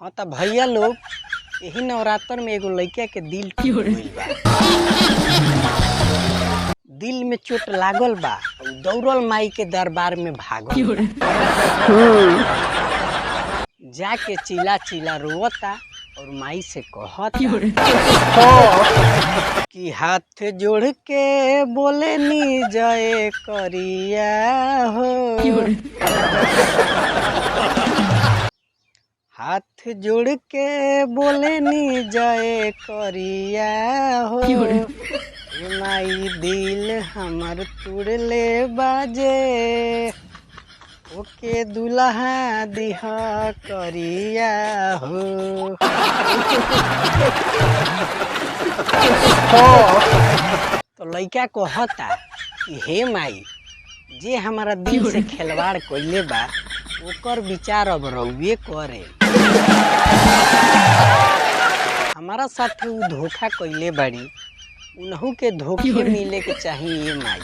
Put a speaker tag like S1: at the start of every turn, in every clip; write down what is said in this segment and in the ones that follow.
S1: हाँ तो भैया लोग यही नवरात्र में एगो लड़का के दिल टूट गइल बा। दिल में चोट लागल बा, दौड़ल माई के दरबार में भागल जाके चिल्ला चिल्ला रोता और माई से कहता कि हाथ जोड़ के बोले नी जय करिया हो, हाथ जोड़ के बोले नी जय करिया हो। माई दिल हमर तुड़ले बाजे, ओके दुल्हा दिह करिया हो। तो लइका कहता कि हे माई, जे हमारा दिल से खिलवाड़ कइले बा ओकर विचार अब रउए करे। हमारा साथ उ धोखा कइले बाड़ी, उनहु के धोखे मिले के चाहिए माई।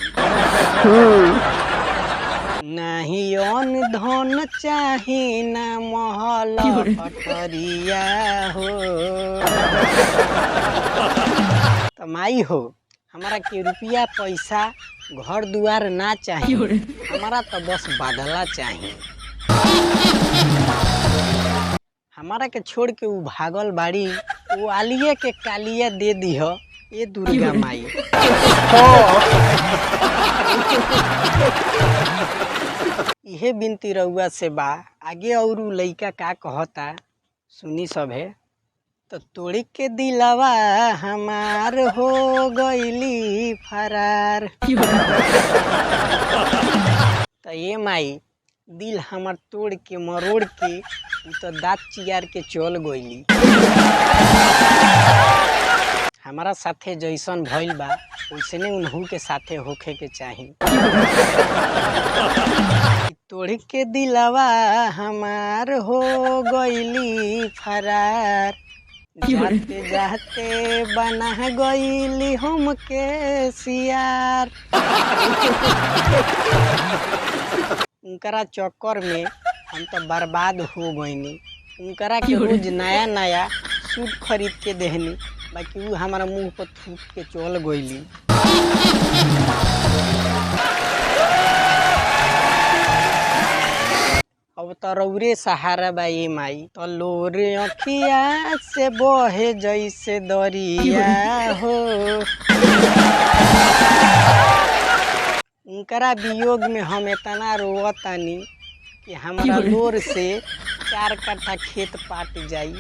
S1: नहीं अन धन चाही ना महल पटरिया हो। तो माई हो, हमारा के रुपया पैसा घर दुआर ना चाहिए, हमारा तो बस बादला चाहिए। हमारा के छोड़ के उ भागल बाड़ी, वो आलिए के कालिया दे दिह ये दुर्गा माई। इहे बिनती रउआ से बा। आगे और लइका का कहता सुनी सभे। तो तोड़ी के दिलवा हमार हो गइली फरार। तो ये माई दिल हमार तोड़ के मरोड़ के उ तो दाँत चियार के चल गइली। हमारा साथे जैसन भइल बा वैसने उन्हू के साथे होखे के चाही। तोड़ के दिलवा हमार हो गइली फरार, जाते जाते बना गइली हमके सियार। उनकरा चक्कर में हम तो बर्बाद हो गइनी। उनकरा के रोज नया नया सूट खरीद के देहनी, बाकी वो हमारा मुंह पर थूक के चल गइली। अब तो रौरे सहारा बा ये माई। तो लोरे अखिया से बहे जैसे दरिया हो। उनकरा वियोग में हम इतना रोवतानी कि हमारा लोर से 4 कट्ठा खेत पाट जाई।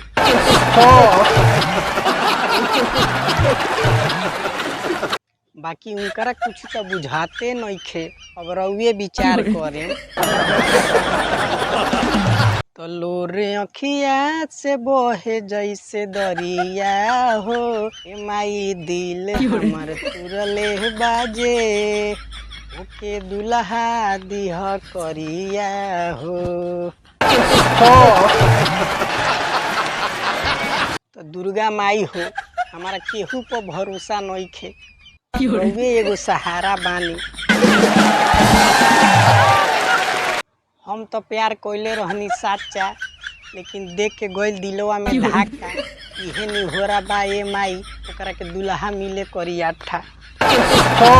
S1: बाकी उनकरा कुछ तो बुझाते नइखे, अब रउए विचार करें। तो लोरे अखिया से बहे जैसे दरिया हो, ए माई दिल हमर तुरले बाजे, ओके दुल्हा दिह करिया हो। तो दुर्गा माई हो, हमारा केहू पर भरोसा नइखे, रउए एगो सहारा बानी। हम तो प्यार कइले रहनी साचा, लेकिन देख के गइल दिलवा में धाका। इहे निहोरा बा ए माई, ओकरा के दुल्हा मिले करियाठा। हो